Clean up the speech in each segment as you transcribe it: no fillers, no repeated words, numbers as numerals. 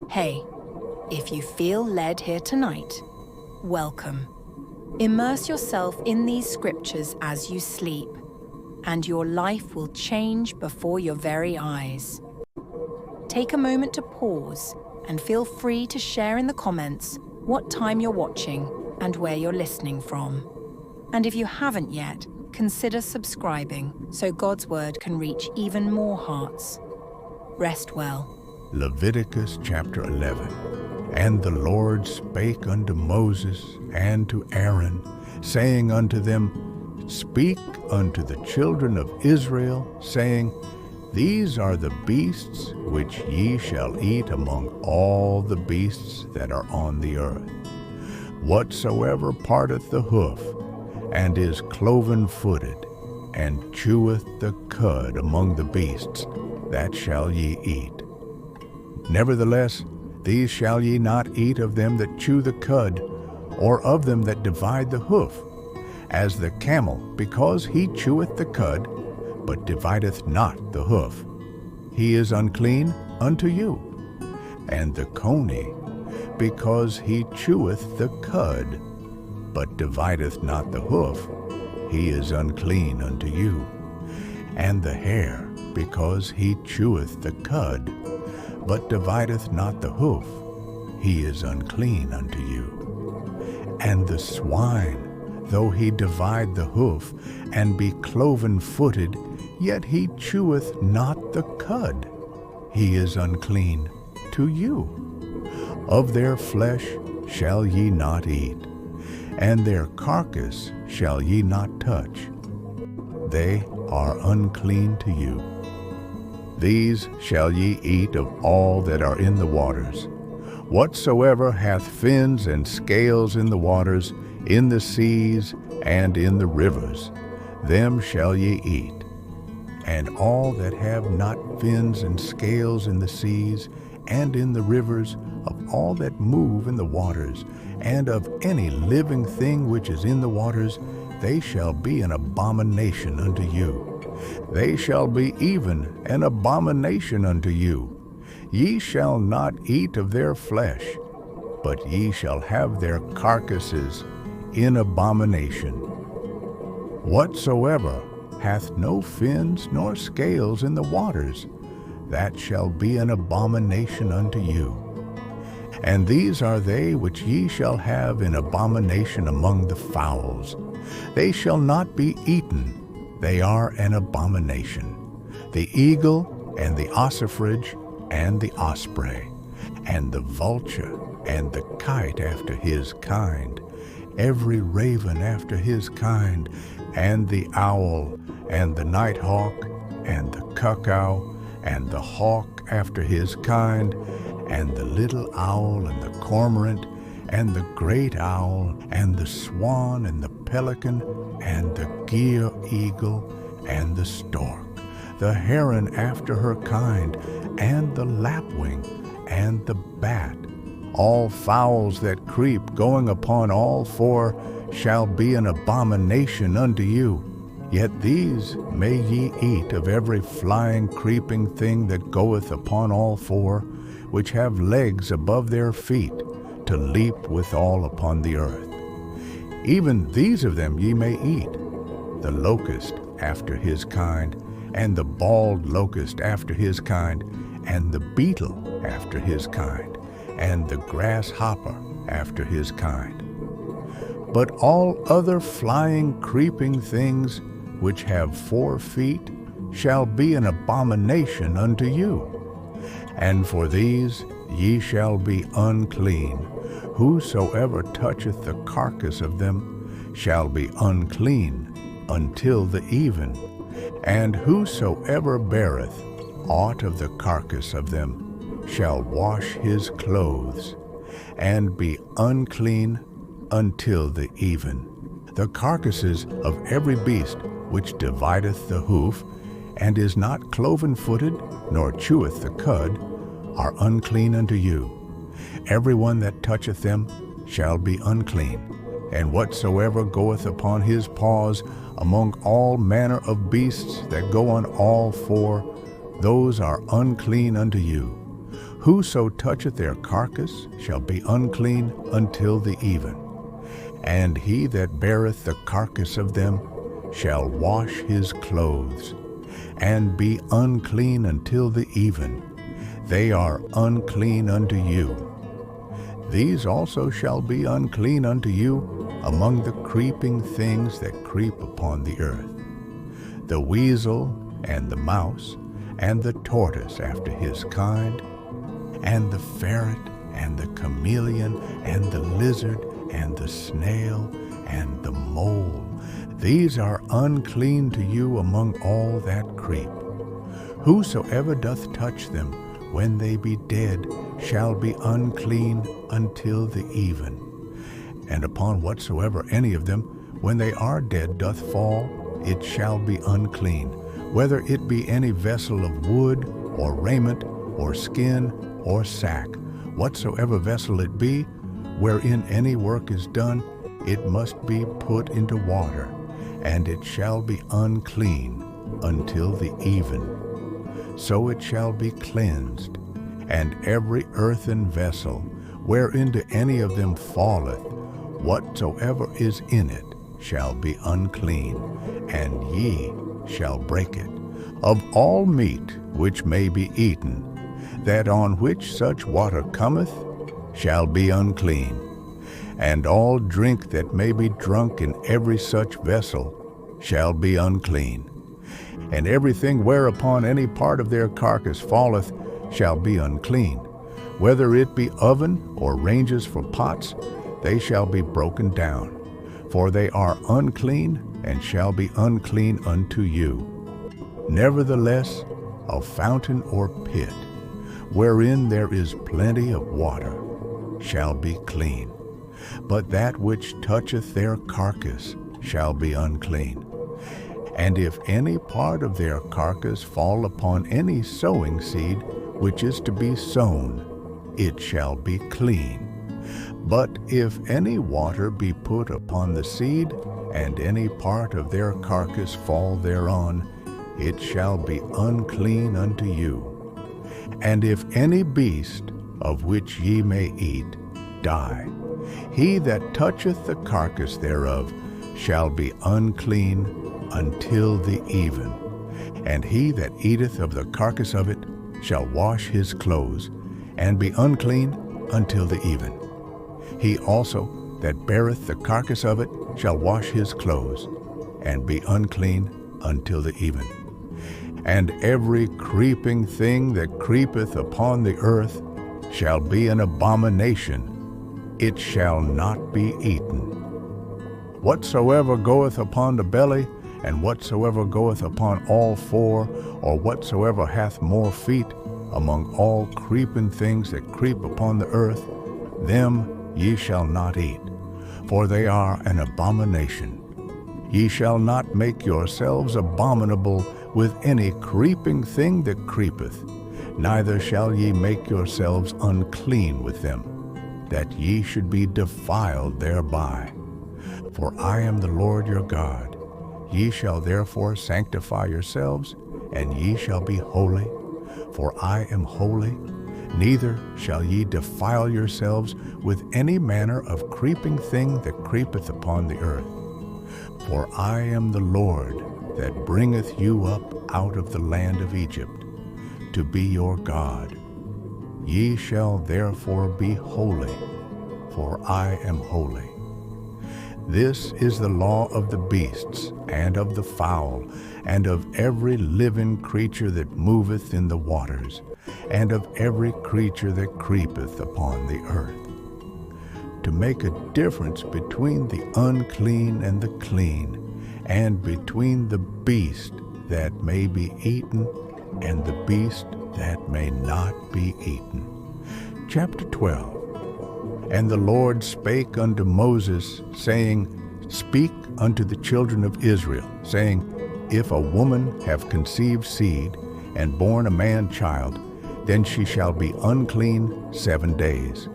Hey, if you feel led here tonight, welcome. Immerse yourself in these scriptures as you sleep, and your life will change before your very eyes. Take a moment to pause and feel free to share in the comments what time you're watching and where you're listening from. And if you haven't yet, consider subscribing so God's word can reach even more hearts. Rest well. Leviticus chapter 11. And the Lord spake unto Moses and to Aaron, saying unto them, Speak unto the children of Israel, saying, These are the beasts which ye shall eat among all the beasts that are on the earth. Whatsoever parteth the hoof, and is cloven-footed, and cheweth the cud among the beasts, that shall ye eat. Nevertheless, these shall ye not eat of them that chew the cud, or of them that divide the hoof, as the camel, because he cheweth the cud, but divideth not the hoof. He is unclean unto you. And the coney, because he cheweth the cud, but divideth not the hoof, he is unclean unto you. And the hare, because he cheweth the cud, but divideth not the hoof, he is unclean unto you. And the swine, though he divide the hoof, and be cloven-footed, yet he cheweth not the cud, he is unclean to you. Of their flesh shall ye not eat, and their carcass shall ye not touch. They are unclean to you. These shall ye eat of all that are in the waters. Whatsoever hath fins and scales in the waters, in the seas, and in the rivers, them shall ye eat. And all that have not fins and scales in the seas, and in the rivers, of all that move in the waters, and of any living thing which is in the waters, they shall be an abomination unto you. They shall be even an abomination unto you. Ye shall not eat of their flesh, but ye shall have their carcasses in abomination. Whatsoever hath no fins nor scales in the waters, that shall be an abomination unto you. And these are they which ye shall have in abomination among the fowls. They shall not be eaten, they are an abomination. The eagle, and the ossifrage, and the osprey, and the vulture, and the kite after his kind, every raven after his kind, and the owl, and the nighthawk, and the cuckoo, and the hawk after his kind, and the little owl, and the cormorant, and the great owl, and the swan, and the pelican, and the gier eagle, and the stork, the heron after her kind, and the lapwing, and the bat. All fowls that creep, going upon all four, shall be an abomination unto you. Yet these may ye eat of every flying, creeping thing that goeth upon all four, which have legs above their feet, to leap withal upon the earth. Even these of them ye may eat, the locust after his kind, and the bald locust after his kind, and the beetle after his kind, and the grasshopper after his kind. But all other flying, creeping things which have 4 feet shall be an abomination unto you. And for these ye shall be unclean. Whosoever toucheth the carcass of them shall be unclean until the even. And whosoever beareth aught of the carcass of them shall wash his clothes, and be unclean until the even. The carcasses of every beast which divideth the hoof, and is not cloven-footed, nor cheweth the cud, are unclean unto you. Every one that toucheth them shall be unclean. And whatsoever goeth upon his paws among all manner of beasts that go on all four, those are unclean unto you. Whoso toucheth their carcass shall be unclean until the even. And he that beareth the carcass of them shall wash his clothes, and be unclean until the even. They are unclean unto you. These also shall be unclean unto you among the creeping things that creep upon the earth: the weasel, and the mouse, and the tortoise after his kind, and the ferret, and the chameleon, and the lizard, and the snail, and the mole. These are unclean to you among all that creep. Whosoever doth touch them when they be dead shall be unclean until the even. And upon whatsoever any of them, when they are dead, doth fall, it shall be unclean, whether it be any vessel of wood, or raiment, or skin, or sack. Whatsoever vessel it be, wherein any work is done, it must be put into water, and it shall be unclean until the even. So it shall be cleansed. And every earthen vessel, whereinto any of them falleth, whatsoever is in it shall be unclean, and ye shall break it. Of all meat which may be eaten, that on which such water cometh, shall be unclean. And all drink that may be drunk in every such vessel shall be unclean. And everything whereupon any part of their carcass falleth shall be unclean. Whether it be oven or ranges for pots, they shall be broken down. For they are unclean, and shall be unclean unto you. Nevertheless, a fountain or pit, wherein there is plenty of water, shall be clean. But that which toucheth their carcass shall be unclean. And if any part of their carcass fall upon any sowing seed, which is to be sown, it shall be clean. But if any water be put upon the seed, and any part of their carcass fall thereon, it shall be unclean unto you. And if any beast, of which ye may eat, die, he that toucheth the carcass thereof shall be unclean until the even. And he that eateth of the carcass of it shall wash his clothes, and be unclean until the even. He also that beareth the carcass of it shall wash his clothes, and be unclean until the even. And every creeping thing that creepeth upon the earth shall be an abomination. It shall not be eaten. Whatsoever goeth upon the belly, and whatsoever goeth upon all four, or whatsoever hath more feet, among all creeping things that creep upon the earth, them ye shall not eat, for they are an abomination. Ye shall not make yourselves abominable with any creeping thing that creepeth, neither shall ye make yourselves unclean with them, that ye should be defiled thereby. For I am the Lord your God. Ye shall therefore sanctify yourselves, and ye shall be holy, for I am holy. Neither shall ye defile yourselves with any manner of creeping thing that creepeth upon the earth. For I am the Lord that bringeth you up out of the land of Egypt, to be your God. Ye shall therefore be holy, for I am holy. This is the law of the beasts, and of the fowl, and of every living creature that moveth in the waters, and of every creature that creepeth upon the earth, to make a difference between the unclean and the clean, and between the beast that may be eaten and the beast that may not be eaten. Chapter 12. And the Lord spake unto Moses, saying, Speak unto the children of Israel, saying, If a woman have conceived seed, and born a man-child, then she shall be unclean 7 days.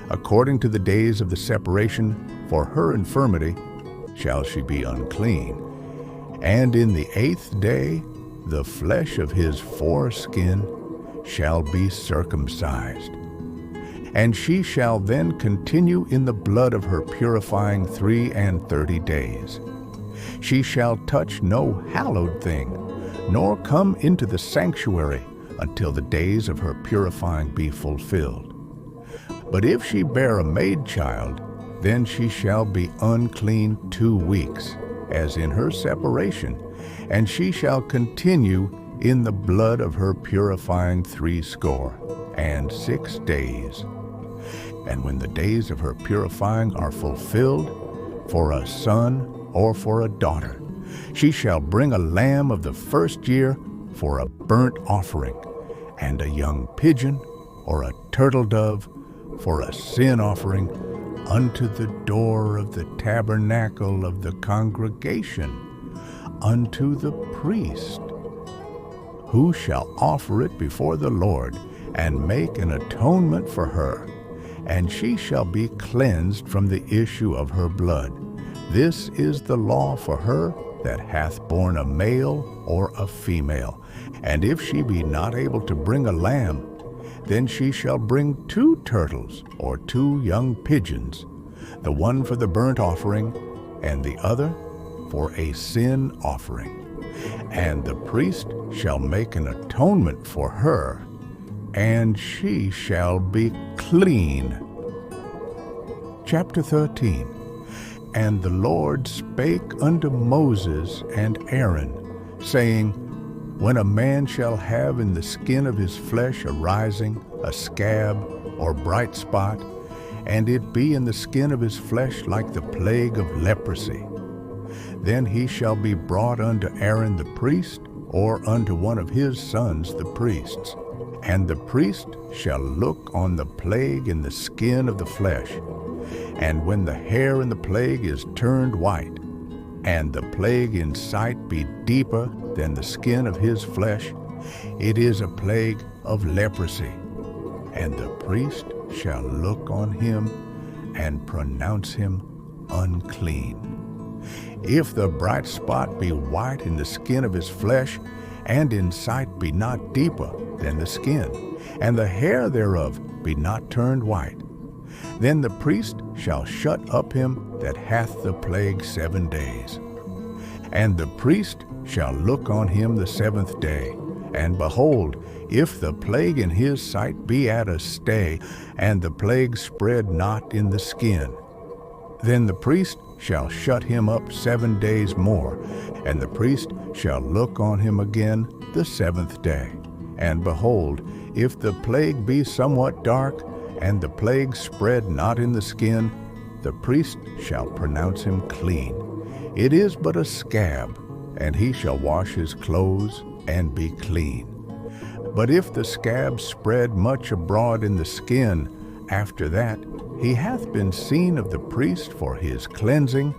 According to the days of the separation, for her infirmity shall she be unclean. And in the 8th day, the flesh of his foreskin shall be circumcised. And she shall then continue in the blood of her purifying 30 days. She shall touch no hallowed thing, nor come into the sanctuary until the days of her purifying be fulfilled. But if she bear a maid child, then she shall be unclean 2 weeks, as in her separation, and she shall continue in the blood of her purifying 66 days. And when the days of her purifying are fulfilled, for a son or for a daughter, she shall bring a lamb of the first year for a burnt offering, and a young pigeon or a turtle dove for a sin offering unto the door of the tabernacle of the congregation, unto the priest, who shall offer it before the Lord and make an atonement for her, and she shall be cleansed from the issue of her blood. This is the law for her that hath borne a male or a female. And if she be not able to bring a lamb, then she shall bring 2 turtles or 2 young pigeons, the one for the burnt offering, and the other for a sin offering. And the priest shall make an atonement for her, and she shall be clean. Chapter 13. And the Lord spake unto Moses and Aaron, saying, When a man shall have in the skin of his flesh a rising, a scab, or bright spot, and it be in the skin of his flesh like the plague of leprosy, then he shall be brought unto Aaron the priest, or unto one of his sons the priests. And the priest shall look on the plague in the skin of the flesh. And when the hair in the plague is turned white, and the plague in sight be deeper than the skin of his flesh, it is a plague of leprosy. And the priest shall look on him and pronounce him unclean. If the bright spot be white in the skin of his flesh, and in sight be not deeper than the skin, and the hair thereof be not turned white, then the priest shall shut up him that hath the plague 7 days. And the priest shall look on him the 7th day, and behold, if the plague in his sight be at a stay, and the plague spread not in the skin, then the priest shall shut him up 7 days more, and the priest shall look on him again the 7th day. And behold, if the plague be somewhat dark, and the plague spread not in the skin, the priest shall pronounce him clean. It is but a scab, and he shall wash his clothes and be clean. But if the scab spread much abroad in the skin, after that he hath been seen of the priest for his cleansing,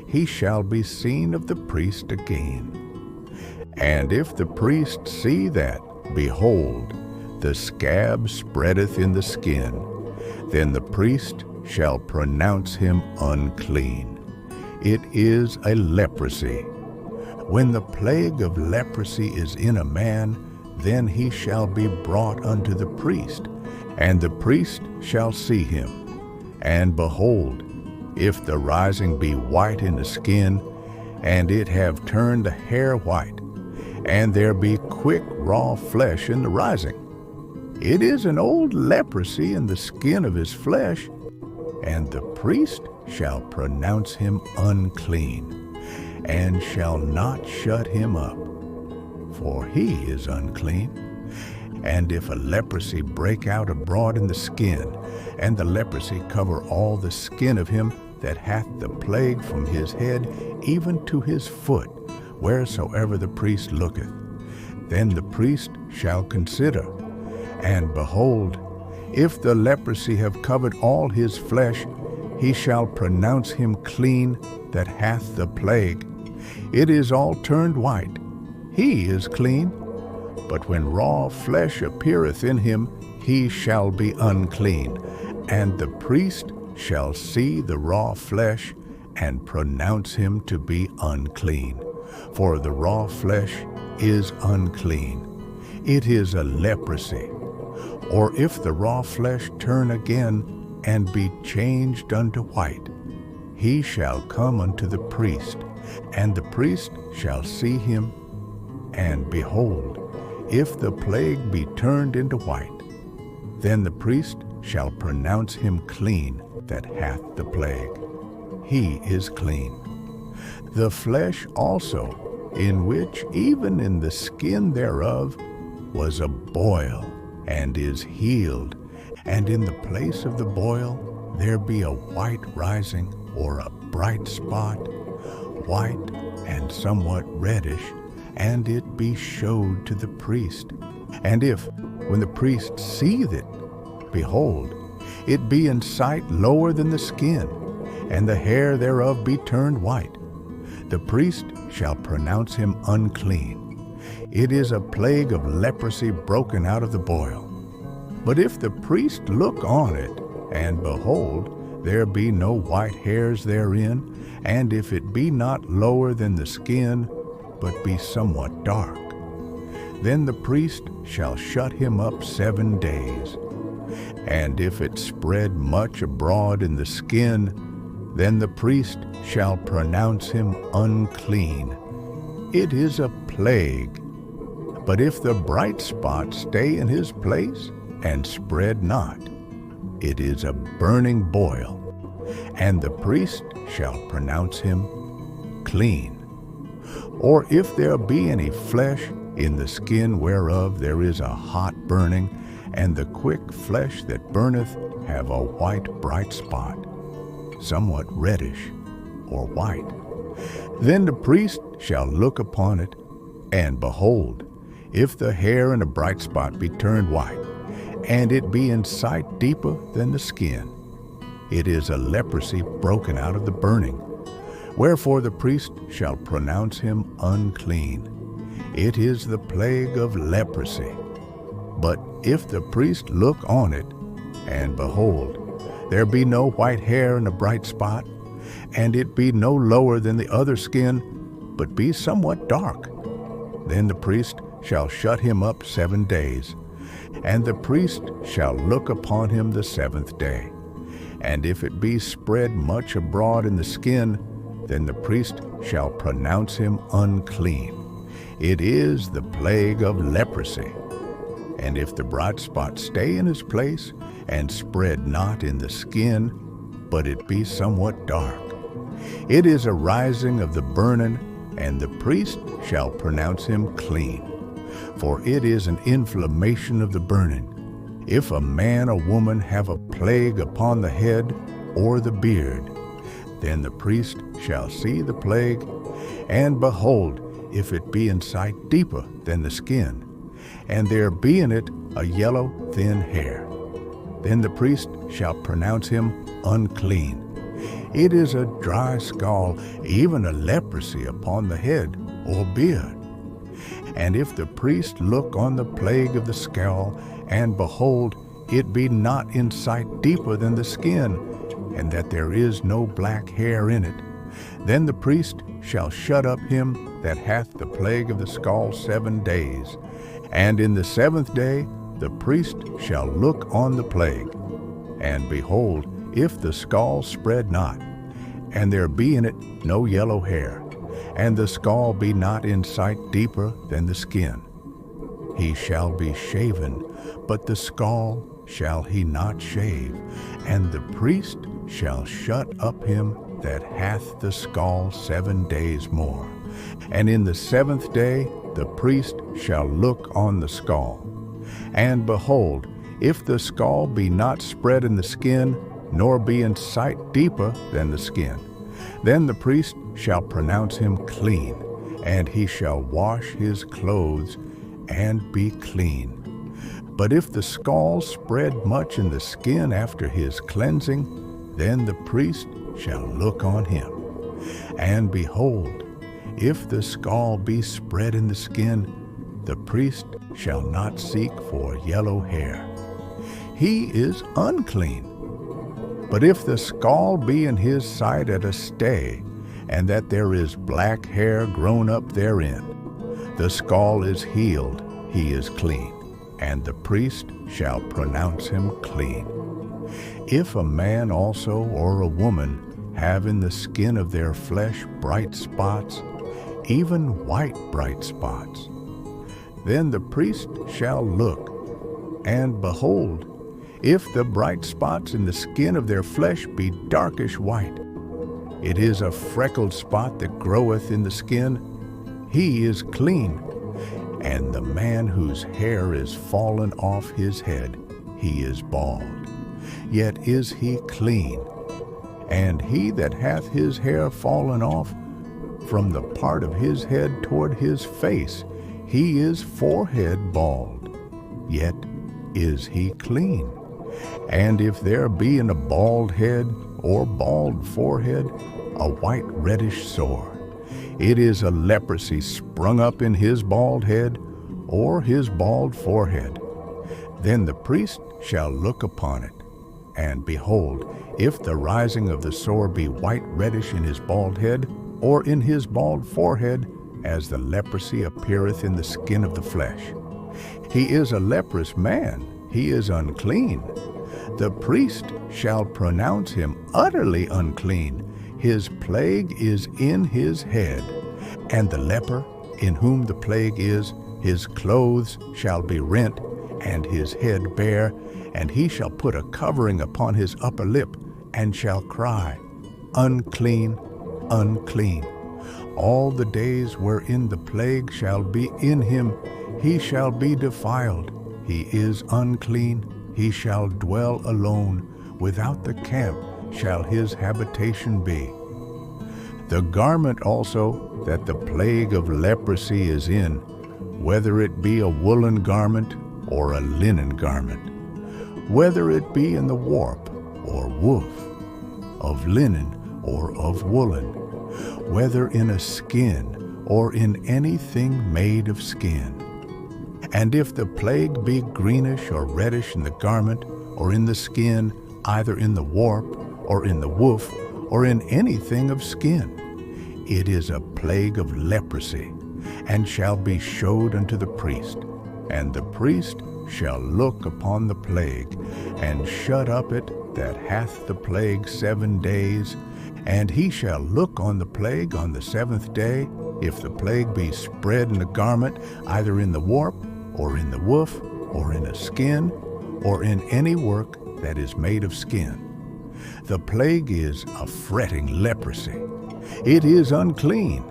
he shall be seen of the priest again. And if the priest see that, behold, the scab spreadeth in the skin, then the priest shall pronounce him unclean. It is a leprosy. When the plague of leprosy is in a man, then he shall be brought unto the priest, and the priest shall see him. And behold, if the rising be white in the skin, and it have turned the hair white, and there be quick raw flesh in the rising, it is an old leprosy in the skin of his flesh, and the priest shall pronounce him unclean, and shall not shut him up, for he is unclean. And if a leprosy break out abroad in the skin, and the leprosy cover all the skin of him that hath the plague from his head even to his foot, wheresoever the priest looketh, then the priest shall consider. And behold, if the leprosy have covered all his flesh, he shall pronounce him clean that hath the plague. It is all turned white. He is clean. But when raw flesh appeareth in him, he shall be unclean. And the priest shall see the raw flesh, and pronounce him to be unclean. For the raw flesh is unclean. it is a leprosy. Or if the raw flesh turn again and be changed unto white, he shall come unto the priest, and the priest shall see him. And behold, if the plague be turned into white, then the priest shall pronounce him clean that hath the plague. He is clean. The flesh also, in which even in the skin thereof was a boil, and is healed, and in the place of the boil there be a white rising, or a bright spot, white and somewhat reddish, and it be showed to the priest. And if, when the priest seeth it, behold, it be in sight lower than the skin, and the hair thereof be turned white, the priest shall pronounce him unclean. It is a plague of leprosy broken out of the boil. But if the priest look on it, and behold, there be no white hairs therein, and if it be not lower than the skin, but be somewhat dark, then the priest shall shut him up 7 days. And if it spread much abroad in the skin, then the priest shall pronounce him unclean. It is a plague. But if the bright spot stay in his place, and spread not, it is a burning boil, and the priest shall pronounce him clean. Or if there be any flesh in the skin whereof there is a hot burning, and the quick flesh that burneth have a white bright spot, somewhat reddish or white, then the priest shall look upon it, and behold, if the hair in a bright spot be turned white, and it be in sight deeper than the skin, it is a leprosy broken out of the burning. Wherefore the priest shall pronounce him unclean. It is the plague of leprosy. But if the priest look on it, and behold, there be no white hair in a bright spot, and it be no lower than the other skin, but be somewhat dark, then the priest shall shut him up 7 days, and the priest shall look upon him the 7th day. And if it be spread much abroad in the skin, then the priest shall pronounce him unclean. It is the plague of leprosy. And if the bright spot stay in his place, and spread not in the skin, but it be somewhat dark, it is a rising of the burning, and the priest shall pronounce him clean. For it is an inflammation of the burning. If a man or woman have a plague upon the head or the beard, then the priest shall see the plague, and behold, if it be in sight deeper than the skin, and there be in it a yellow thin hair, then the priest shall pronounce him unclean. It is a dry scald, even a leprosy upon the head or beard. And if the priest look on the plague of the scall, and behold, it be not in sight deeper than the skin, and that there is no black hair in it, then the priest shall shut up him that hath the plague of the scall 7 days. And in the 7th day the priest shall look on the plague. And behold, if the scall spread not, and there be in it no yellow hair, and the scall be not in sight deeper than the skin, he shall be shaven, but the scall shall he not shave, and the priest shall shut up him that hath the scall 7 days more. And in the 7th day the priest shall look on the scall. And behold, if the scall be not spread in the skin, nor be in sight deeper than the skin, then the priest shall pronounce him clean, and he shall wash his clothes and be clean. But if the scall spread much in the skin after his cleansing, then the priest shall look on him. And behold, if the scall be spread in the skin, the priest shall not seek for yellow hair. He is unclean. But if the scall be in his sight at a stay, and that there is black hair grown up therein, the scall is healed, he is clean, and the priest shall pronounce him clean. If a man also or a woman have in the skin of their flesh bright spots, even white bright spots, then the priest shall look, and behold, if the bright spots in the skin of their flesh be darkish white, it is a freckled spot that groweth in the skin, he is clean. And the man whose hair is fallen off his head, he is bald, yet is he clean. And he that hath his hair fallen off from the part of his head toward his face, he is forehead bald, yet is he clean. And if there be in a bald head or bald forehead a white reddish sore, it is a leprosy sprung up in his bald head or his bald forehead. Then the priest shall look upon it, and behold, if the rising of the sore be white reddish in his bald head or in his bald forehead, as the leprosy appeareth in the skin of the flesh, he is a leprous man, he is unclean. The priest shall pronounce him utterly unclean. His plague is in his head. And the leper, in whom the plague is, his clothes shall be rent, and his head bare, and he shall put a covering upon his upper lip, and shall cry, Unclean, unclean. All the days wherein the plague shall be in him, he shall be defiled. He is unclean. He shall dwell alone. Without the camp shall his habitation be. The garment also that the plague of leprosy is in, whether it be a woolen garment or a linen garment, whether it be in the warp or woof, of linen or of woolen, whether in a skin or in anything made of skin. And if the plague be greenish or reddish in the garment or in the skin, either in the warp or in the woof or in anything of skin, it is a plague of leprosy, and shall be showed unto the priest. And the priest shall look upon the plague, and shut up it that hath the plague 7 days. And he shall look on the plague on the 7th day, if the plague be spread in the garment, either in the warp, or in the woof, or in a skin, or in any work that is made of skin. The plague is a fretting leprosy. It is unclean.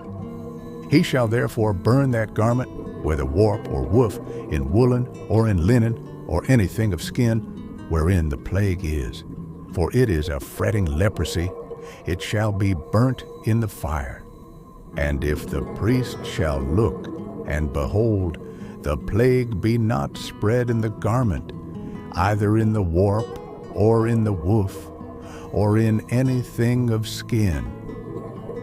He shall therefore burn that garment, whether warp or woof, in woolen or in linen, or anything of skin, wherein the plague is. For it is a fretting leprosy. It shall be burnt in the fire. And if the priest shall look, and behold, the plague be not spread in the garment, either in the warp, or in the woof, or in anything of skin,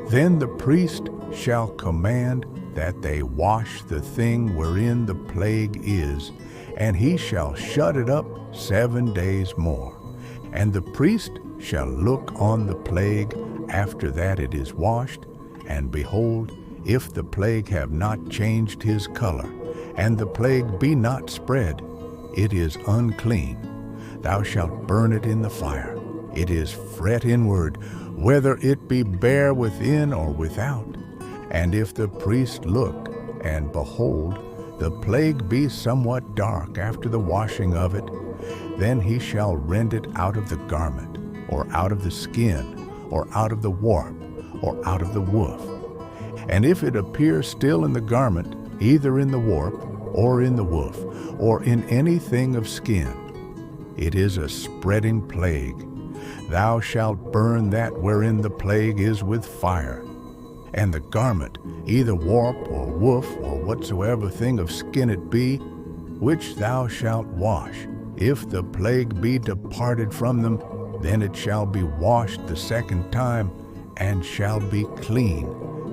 then the priest shall command that they wash the thing wherein the plague is, and he shall shut it up 7 days more. And the priest shall look on the plague after that it is washed, and behold, if the plague have not changed his color, and the plague be not spread, it is unclean. Thou shalt burn it in the fire. It is fret inward, whether it be bare within or without. And if the priest look, and behold, the plague be somewhat dark after the washing of it, then he shall rend it out of the garment, or out of the skin, or out of the warp, or out of the woof. And if it appear still in the garment, either in the warp, or in the woof, or in anything of skin, it is a spreading plague. Thou shalt burn that wherein the plague is with fire. And the garment, either warp or woof, or whatsoever thing of skin it be, which thou shalt wash, if the plague be departed from them, then it shall be washed the 2nd time, and shall be clean.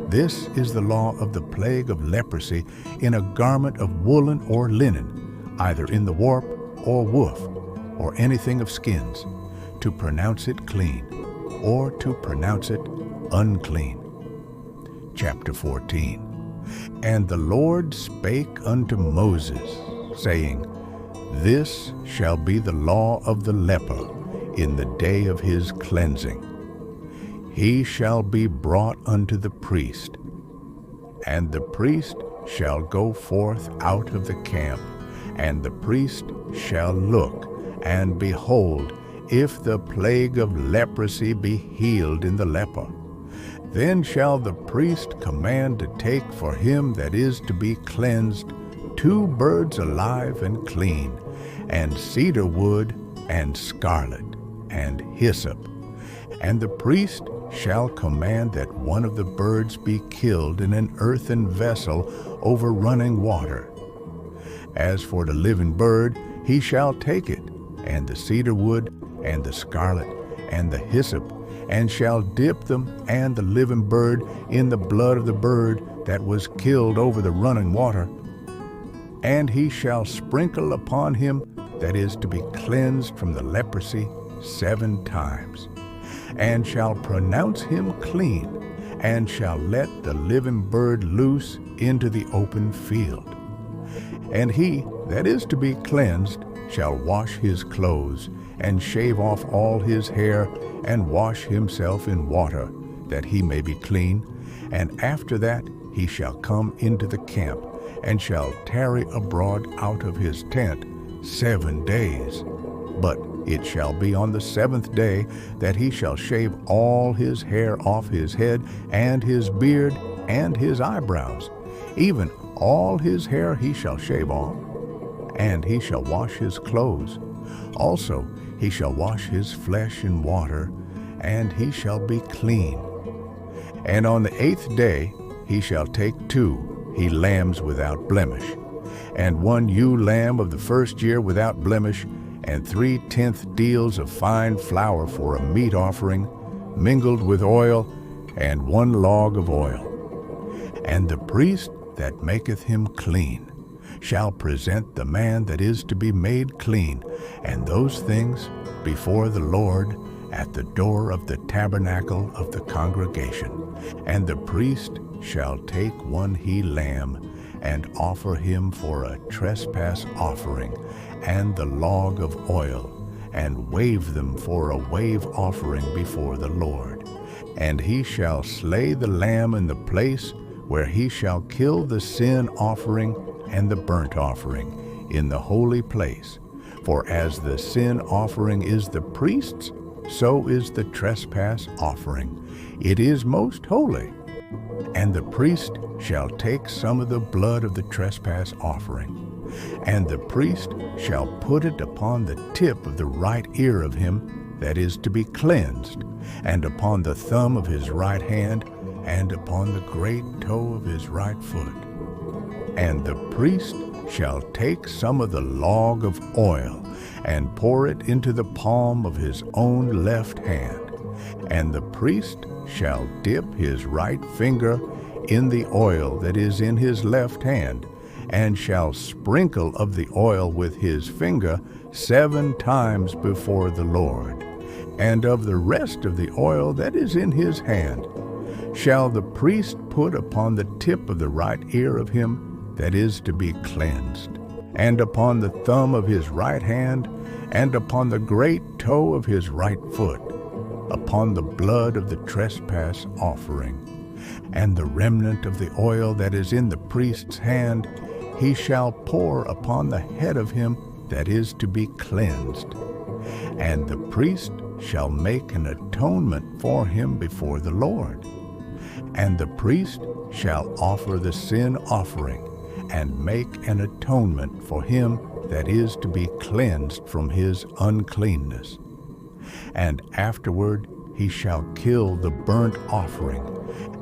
This is the law of the plague of leprosy in a garment of woolen or linen, either in the warp or woof, or anything of skins, to pronounce it clean, or to pronounce it unclean. Chapter 14. And the Lord spake unto Moses, saying, This shall be the law of the leper in the day of his cleansing. He shall be brought unto the priest, and the priest shall go forth out of the camp, and the priest shall look, and behold, if the plague of leprosy be healed in the leper. Then shall the priest command to take for him that is to be cleansed 2 birds alive and clean, and cedar wood, and scarlet, and hyssop. And the priest shall command that one of the birds be killed in an earthen vessel over running water. As for the living bird, he shall take it, and the cedar wood, and the scarlet, and the hyssop, and shall dip them and the living bird in the blood of the bird that was killed over the running water. And he shall sprinkle upon him that is to be cleansed from the leprosy 7 times, and shall pronounce him clean, and shall let the living bird loose into the open field. And he that is to be cleansed shall wash his clothes, and shave off all his hair, and wash himself in water, that he may be clean. And after that he shall come into the camp, and shall tarry abroad out of his tent 7 days. But it shall be on the 7th day that he shall shave all his hair off his head, and his beard, and his eyebrows, even all his hair he shall shave off. And he shall wash his clothes. Also he shall wash his flesh in water, and he shall be clean. And on the 8th day he shall take 2 he lambs without blemish, and 1 ewe lamb of the first year without blemish, and 3/10 deals of fine flour for a meat offering, mingled with oil, and 1 log of oil. And the priest that maketh him clean shall present the man that is to be made clean, and those things before the Lord at the door of the tabernacle of the congregation. And the priest shall take 1 he lamb, and offer him for a trespass offering, and the log of oil, and wave them for a wave offering before the Lord. And he shall slay the lamb in the place where he shall kill the sin offering and the burnt offering in the holy place. For as the sin offering is the priest's, so is the trespass offering. It is most holy. And the priest shall take some of the blood of the trespass offering, and the priest shall put it upon the tip of the right ear of him that is to be cleansed, and upon the thumb of his right hand, and upon the great toe of his right foot. And the priest shall take some of the log of oil, and pour it into the palm of his own left hand. And the priest shall dip his right finger in the oil that is in his left hand, and shall sprinkle of the oil with his finger 7 times before the Lord. And of the rest of the oil that is in his hand shall the priest put upon the tip of the right ear of him that is to be cleansed, and upon the thumb of his right hand, and upon the great toe of his right foot, upon the blood of the trespass offering. And the remnant of the oil that is in the priest's hand he shall pour upon the head of him that is to be cleansed. And the priest shall make an atonement for him before the Lord. And the priest shall offer the sin offering, and make an atonement for him that is to be cleansed from his uncleanness. And afterward he shall kill the burnt offering,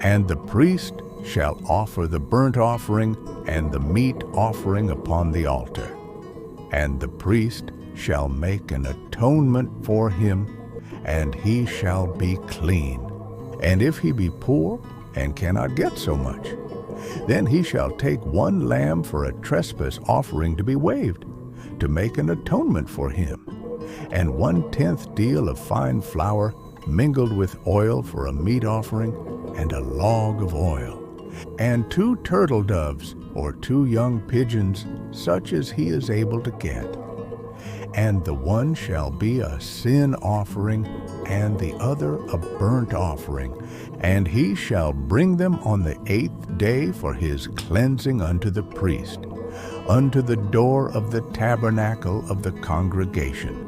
and the priest shall offer the burnt offering and the meat offering upon the altar. And the priest shall make an atonement for him, and he shall be clean. And if he be poor and cannot get so much, then he shall take 1 lamb for a trespass offering to be waved, to make an atonement for him, and 1/10 deal of fine flour mingled with oil for a meat offering, and a log of oil. and 2 turtle doves or 2 young pigeons, such as he is able to get. And the one shall be a sin offering, and the other a burnt offering, and he shall bring them on the 8th day for his cleansing unto the priest, unto the door of the tabernacle of the congregation,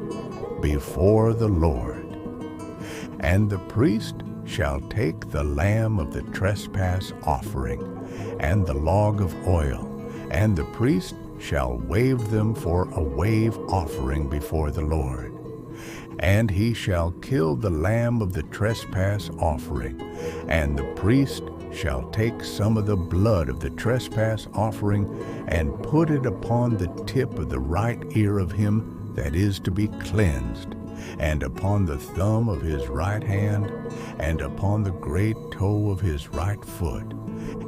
before the Lord. And the priest shall take the lamb of the trespass offering, and the log of oil, and the priest shall wave them for a wave offering before the Lord. And he shall kill the lamb of the trespass offering, and the priest shall take some of the blood of the trespass offering, and put it upon the tip of the right ear of him that is to be cleansed, and upon the thumb of his right hand, and upon the great toe of his right foot.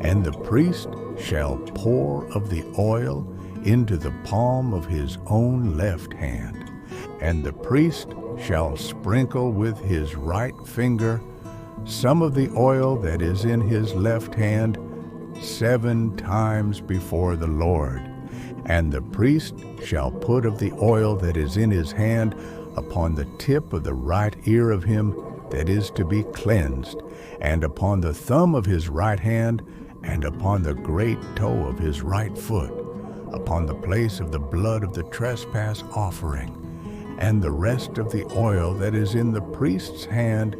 And the priest shall pour of the oil into the palm of his own left hand, and the priest shall sprinkle with his right finger some of the oil that is in his left hand 7 times before the Lord. And the priest shall put of the oil that is in his hand upon the tip of the right ear of him that is to be cleansed, and upon the thumb of his right hand, and upon the great toe of his right foot, upon the place of the blood of the trespass offering. And the rest of the oil that is in the priest's hand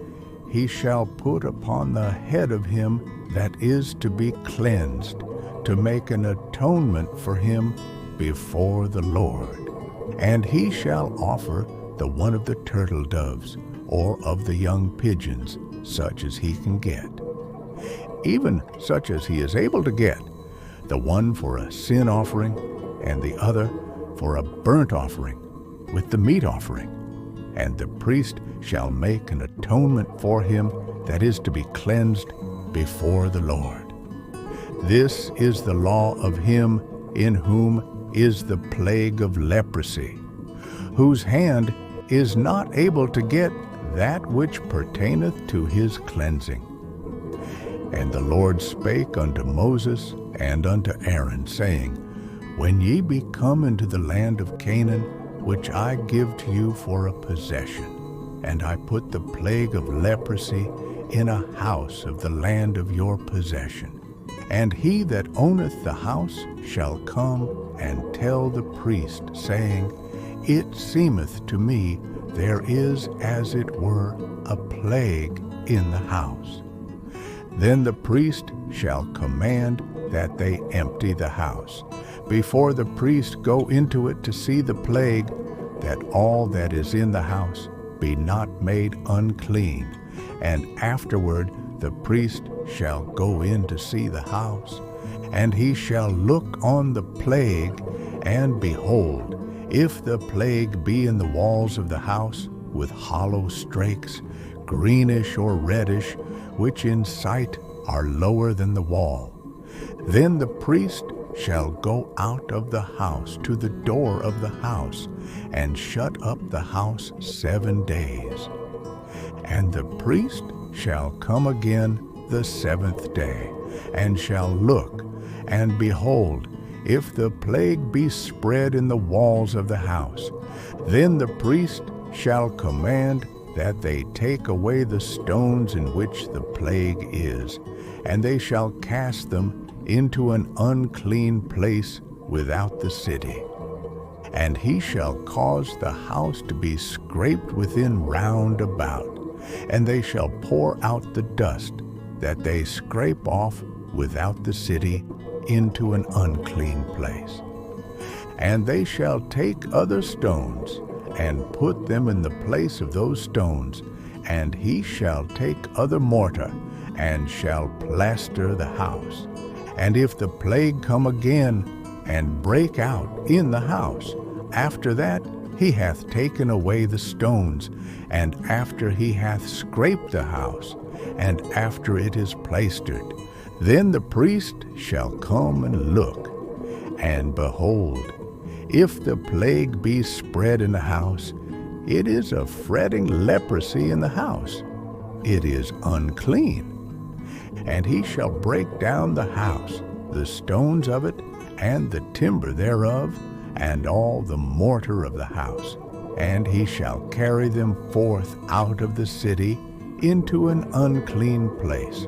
he shall put upon the head of him that is to be cleansed, to make an atonement for him before the Lord. And he shall offer the one of the turtle doves, or of the young pigeons, such as he can get, even such as he is able to get, the one for a sin offering, and the other for a burnt offering, with the meat offering. And the priest shall make an atonement for him that is to be cleansed before the Lord. This is the law of him in whom is the plague of leprosy, whose hand is not able to get that which pertaineth to his cleansing. And the Lord spake unto Moses and unto Aaron, saying, When ye be come into the land of Canaan, which I give to you for a possession, and I put the plague of leprosy in a house of the land of your possession, and he that owneth the house shall come and tell the priest, saying, It seemeth to me there is as it were a plague in the house. Then the priest shall command that they empty the house, before the priest go into it to see the plague, that all that is in the house be not made unclean. And afterward the priest shall go in to see the house, and he shall look on the plague, and behold, if the plague be in the walls of the house, with hollow strakes, greenish or reddish, which in sight are lower than the wall, then the priest shall go out of the house to the door of the house, and shut up the house 7 days. And the priest shall come again the 7th day, and shall look, and behold, if the plague be spread in the walls of the house, then the priest shall command that they take away the stones in which the plague is, and they shall cast them into an unclean place without the city. And he shall cause the house to be scraped within round about, and they shall pour out the dust that they scrape off without the city into an unclean place. And they shall take other stones, and put them in the place of those stones, and he shall take other mortar, and shall plaster the house. And if the plague come again, and break out in the house, after that he hath taken away the stones, and after he hath scraped the house, and after it is plastered, then the priest shall come and look, and behold, if the plague be spread in the house, it is a fretting leprosy in the house. It is unclean. And he shall break down the house, the stones of it, and the timber thereof, and all the mortar of the house. And he shall carry them forth out of the city into an unclean place.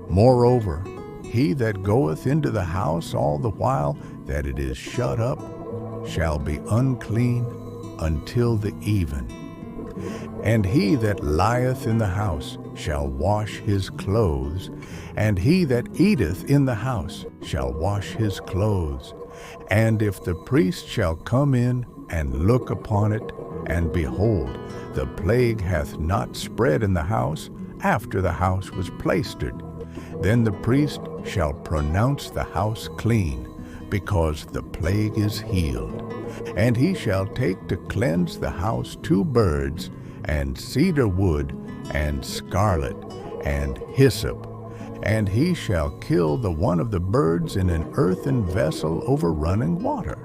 Moreover, he that goeth into the house all the while that it is shut up shall be unclean until the even. And he that lieth in the house shall wash his clothes, and he that eateth in the house shall wash his clothes. And if the priest shall come in and look upon it, and behold, the plague hath not spread in the house after the house was plastered, then the priest shall pronounce the house clean, because the plague is healed. And he shall take to cleanse the house 2 birds, and cedar wood, and scarlet, and hyssop. And he shall kill the one of the birds in an earthen vessel over running water.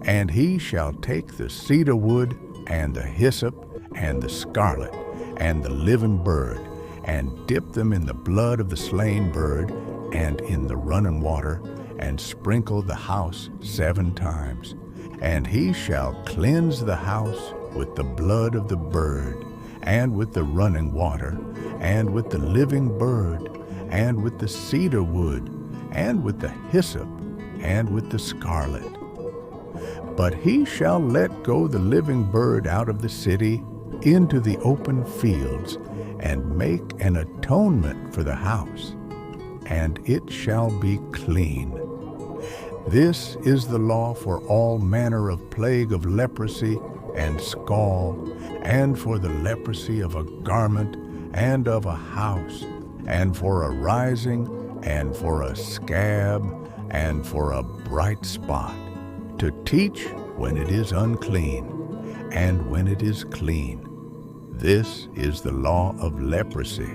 And he shall take the cedar wood, and the hyssop, and the scarlet, and the living bird, and dip them in the blood of the slain bird, and in the running water, and sprinkle the house 7 times. And he shall cleanse the house with the blood of the bird, and with the running water, and with the living bird, and with the cedar wood, and with the hyssop, and with the scarlet. But he shall let go the living bird out of the city into the open fields, and make an atonement for the house, and it shall be clean. This is the law for all manner of plague of leprosy and scall, and for the leprosy of a garment, and of a house, and for a rising, and for a scab, and for a bright spot, to teach when it is unclean, and when it is clean. This is the law of leprosy.